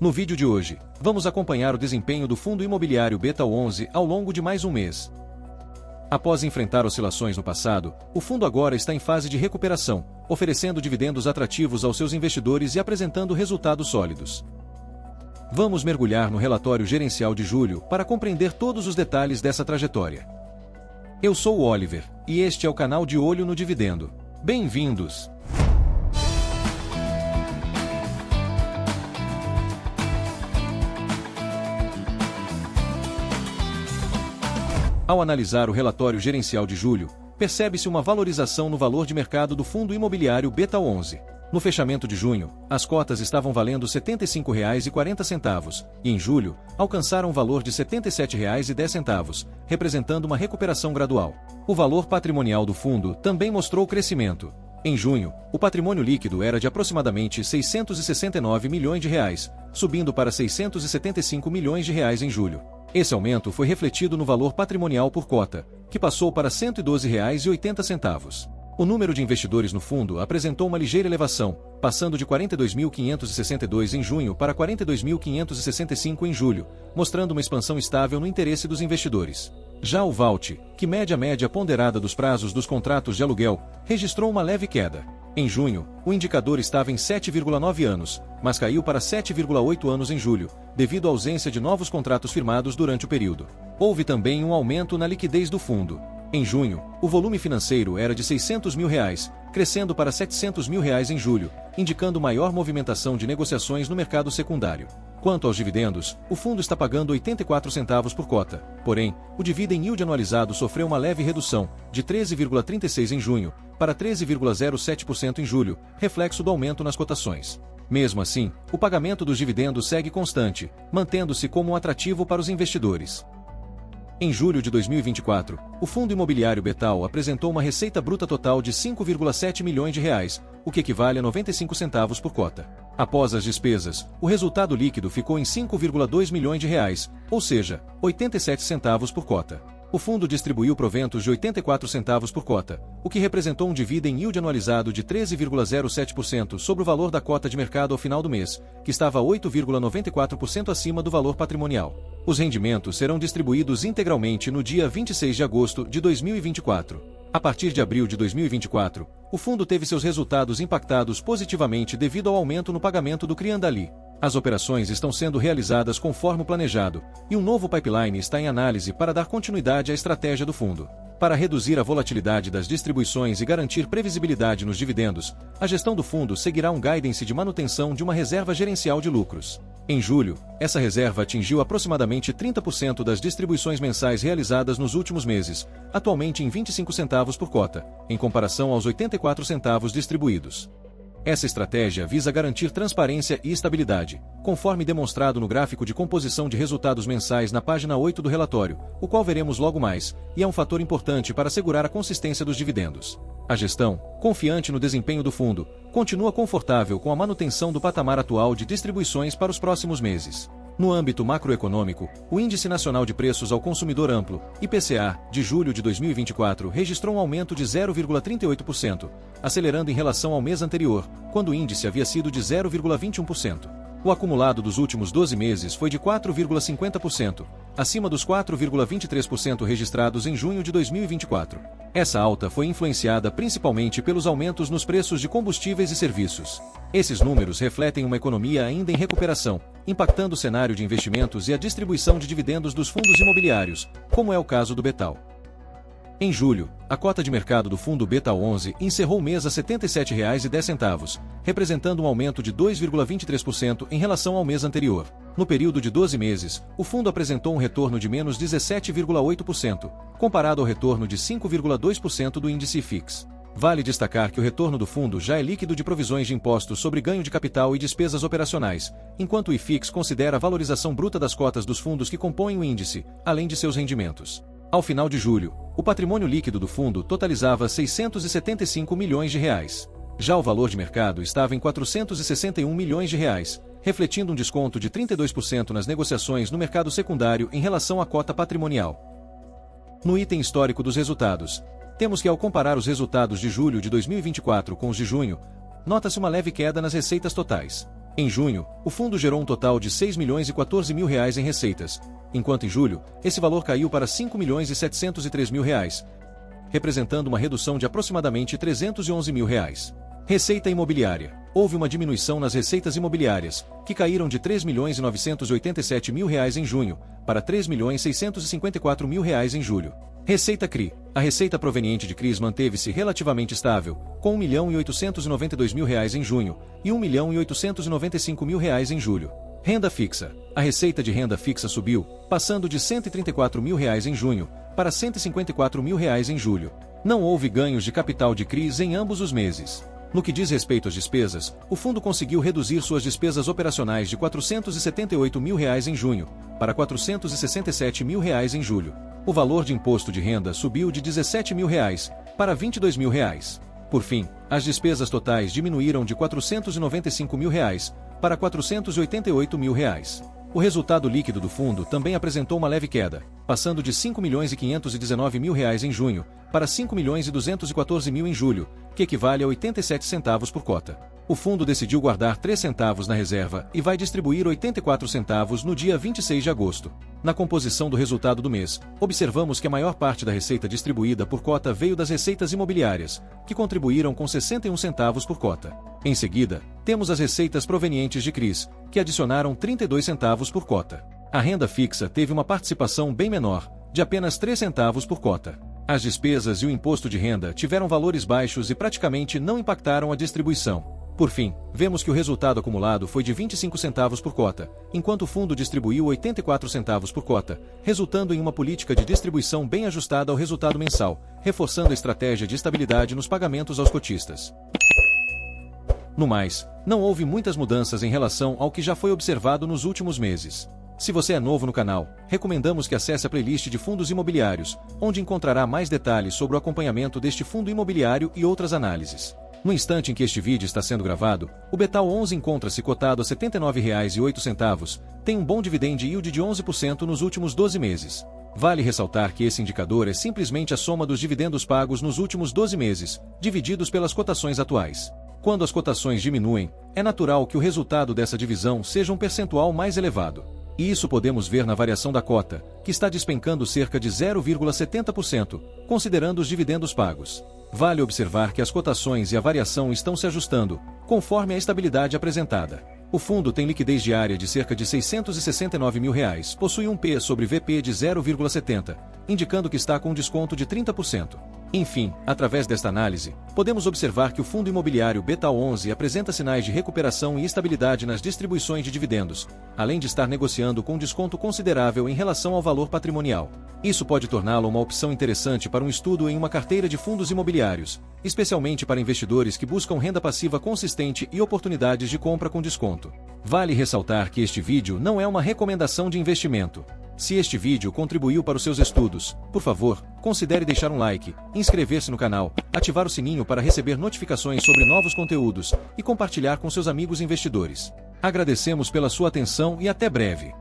No vídeo de hoje, vamos acompanhar o desempenho do fundo imobiliário BETAL11 ao longo de mais um mês. Após enfrentar oscilações no passado, o fundo agora está em fase de recuperação, oferecendo dividendos atrativos aos seus investidores e apresentando resultados sólidos. Vamos mergulhar no relatório gerencial de julho para compreender todos os detalhes dessa trajetória. Eu sou o Oliver, e este é o canal de Olho no Dividendo. Bem-vindos! Ao analisar o relatório gerencial de julho, percebe-se uma valorização no valor de mercado do fundo imobiliário BETAL11. No fechamento de junho, as cotas estavam valendo R$ 75,40 e, em julho, alcançaram o valor de R$ 77,10, representando uma recuperação gradual. O valor patrimonial do fundo também mostrou crescimento. Em junho, o patrimônio líquido era de aproximadamente R$ 669 milhões, subindo para R$ 675 milhões em julho. Esse aumento foi refletido no valor patrimonial por cota, que passou para R$ 112,80. O número de investidores no fundo apresentou uma ligeira elevação, passando de 42.562 em junho para 42.565 em julho, mostrando uma expansão estável no interesse dos investidores. Já o VALT, que mede a média ponderada dos prazos dos contratos de aluguel, registrou uma leve queda. Em junho, o indicador estava em 7,9 anos, mas caiu para 7,8 anos em julho, devido à ausência de novos contratos firmados durante o período. Houve também um aumento na liquidez do fundo. Em junho, o volume financeiro era de R$ 600 mil, crescendo para R$ 700 mil em julho, indicando maior movimentação de negociações no mercado secundário. Quanto aos dividendos, o fundo está pagando 84 centavos por cota. Porém, o dividend yield anualizado sofreu uma leve redução, de 13,36% em junho para 13,07% em julho, reflexo do aumento nas cotações. Mesmo assim, o pagamento dos dividendos segue constante, mantendo-se como um atrativo para os investidores. Em julho de 2024, o fundo imobiliário BETAL apresentou uma receita bruta total de R$ 5,7 milhões, o que equivale a 95 centavos por cota. Após as despesas, o resultado líquido ficou em R$ 5,2 milhões, ou seja, 87 centavos por cota. O fundo distribuiu proventos de 84 centavos por cota, o que representou um dividend yield anualizado de 13,07% sobre o valor da cota de mercado ao final do mês, que estava 8,94% acima do valor patrimonial. Os rendimentos serão distribuídos integralmente no dia 26 de agosto de 2024. A partir de abril de 2024, o fundo teve seus resultados impactados positivamente devido ao aumento no pagamento do Criandali. As operações estão sendo realizadas conforme o planejado, e um novo pipeline está em análise para dar continuidade à estratégia do fundo. Para reduzir a volatilidade das distribuições e garantir previsibilidade nos dividendos, a gestão do fundo seguirá um guidance de manutenção de uma reserva gerencial de lucros. Em julho, essa reserva atingiu aproximadamente 30% das distribuições mensais realizadas nos últimos meses, atualmente em 25 centavos por cota, em comparação aos 84 centavos distribuídos. Essa estratégia visa garantir transparência e estabilidade, conforme demonstrado no gráfico de composição de resultados mensais na página 8 do relatório, o qual veremos logo mais, e é um fator importante para assegurar a consistência dos dividendos. A gestão, confiante no desempenho do fundo, continua confortável com a manutenção do patamar atual de distribuições para os próximos meses. No âmbito macroeconômico, o Índice Nacional de Preços ao Consumidor Amplo, IPCA, de julho de 2024 registrou um aumento de 0,38%, acelerando em relação ao mês anterior, quando o índice havia sido de 0,21%. O acumulado dos últimos 12 meses foi de 4,50%, acima dos 4,23% registrados em junho de 2024. Essa alta foi influenciada principalmente pelos aumentos nos preços de combustíveis e serviços. Esses números refletem uma economia ainda em recuperação, impactando o cenário de investimentos e a distribuição de dividendos dos fundos imobiliários, como é o caso do BETAL. Em julho, a cota de mercado do fundo BETAL11 encerrou o mês a R$ 77,10, representando um aumento de 2,23% em relação ao mês anterior. No período de 12 meses, o fundo apresentou um retorno de menos 17,8%, comparado ao retorno de 5,2% do índice IFIX. Vale destacar que o retorno do fundo já é líquido de provisões de impostos sobre ganho de capital e despesas operacionais, enquanto o IFIX considera a valorização bruta das cotas dos fundos que compõem o índice, além de seus rendimentos. Ao final de julho, o patrimônio líquido do fundo totalizava R$ 675 milhões. Já o valor de mercado estava em R$ 461 milhões, refletindo um desconto de 32% nas negociações no mercado secundário em relação à cota patrimonial. No item histórico dos resultados, temos que, ao comparar os resultados de julho de 2024 com os de junho, nota-se uma leve queda nas receitas totais. Em junho, o fundo gerou um total de R$ 6.014.000 em receitas, enquanto em julho, esse valor caiu para R$ 5.703.000, representando uma redução de aproximadamente R$ 311.000. Receita imobiliária. Houve uma diminuição nas receitas imobiliárias, que caíram de R$ 3.987.000 em junho, para R$ 3.654.000 em julho. Receita CRI. A receita proveniente de CRIs manteve-se relativamente estável, com R$ 1.892.000 em junho e R$ 1.895.000 em julho. Renda fixa. A receita de renda fixa subiu, passando de R$ 134.000 em junho para R$ 154.000 em julho. Não houve ganhos de capital de CRIs em ambos os meses. No que diz respeito às despesas, o fundo conseguiu reduzir suas despesas operacionais de R$ 478.000 em junho para R$ 467.000 em julho. O valor de imposto de renda subiu de R$ 17.000 para R$ 22.000. Por fim, as despesas totais diminuíram de R$ 495.000 para R$ 488.000. O resultado líquido do fundo também apresentou uma leve queda, passando de R$ 5.519.000 em junho para R$ 5.214.000 em julho, que equivale a 87 centavos por cota. O fundo decidiu guardar 3 centavos na reserva e vai distribuir 84 centavos no dia 26 de agosto. Na composição do resultado do mês, observamos que a maior parte da receita distribuída por cota veio das receitas imobiliárias, que contribuíram com 61 centavos por cota. Em seguida, temos as receitas provenientes de CRIs, que adicionaram 32 centavos por cota. A renda fixa teve uma participação bem menor, de apenas 3 centavos por cota. As despesas e o imposto de renda tiveram valores baixos e praticamente não impactaram a distribuição. Por fim, vemos que o resultado acumulado foi de 25 centavos por cota, enquanto o fundo distribuiu 84 centavos por cota, resultando em uma política de distribuição bem ajustada ao resultado mensal, reforçando a estratégia de estabilidade nos pagamentos aos cotistas. No mais, não houve muitas mudanças em relação ao que já foi observado nos últimos meses. Se você é novo no canal, recomendamos que acesse a playlist de fundos imobiliários, onde encontrará mais detalhes sobre o acompanhamento deste fundo imobiliário e outras análises. No instante em que este vídeo está sendo gravado, o Betal11 encontra-se cotado a R$ 79,08, tem um bom dividend yield de 11% nos últimos 12 meses. Vale ressaltar que esse indicador é simplesmente a soma dos dividendos pagos nos últimos 12 meses, divididos pelas cotações atuais. Quando as cotações diminuem, é natural que o resultado dessa divisão seja um percentual mais elevado. E isso podemos ver na variação da cota, que está despencando cerca de 0,70%, considerando os dividendos pagos. Vale observar que as cotações e a variação estão se ajustando, conforme a estabilidade apresentada. O fundo tem liquidez diária de cerca de R$ 669.000, possui um P sobre VP de 0,70, indicando que está com um desconto de 30%. Enfim, através desta análise, podemos observar que o fundo imobiliário Betal11 apresenta sinais de recuperação e estabilidade nas distribuições de dividendos, além de estar negociando com um desconto considerável em relação ao valor patrimonial. Isso pode torná-lo uma opção interessante para um estudo em uma carteira de fundos imobiliários, especialmente para investidores que buscam renda passiva consistente e oportunidades de compra com desconto. Vale ressaltar que este vídeo não é uma recomendação de investimento. Se este vídeo contribuiu para os seus estudos, por favor, considere deixar um like, inscrever-se no canal, ativar o sininho para receber notificações sobre novos conteúdos e compartilhar com seus amigos investidores. Agradecemos pela sua atenção e até breve.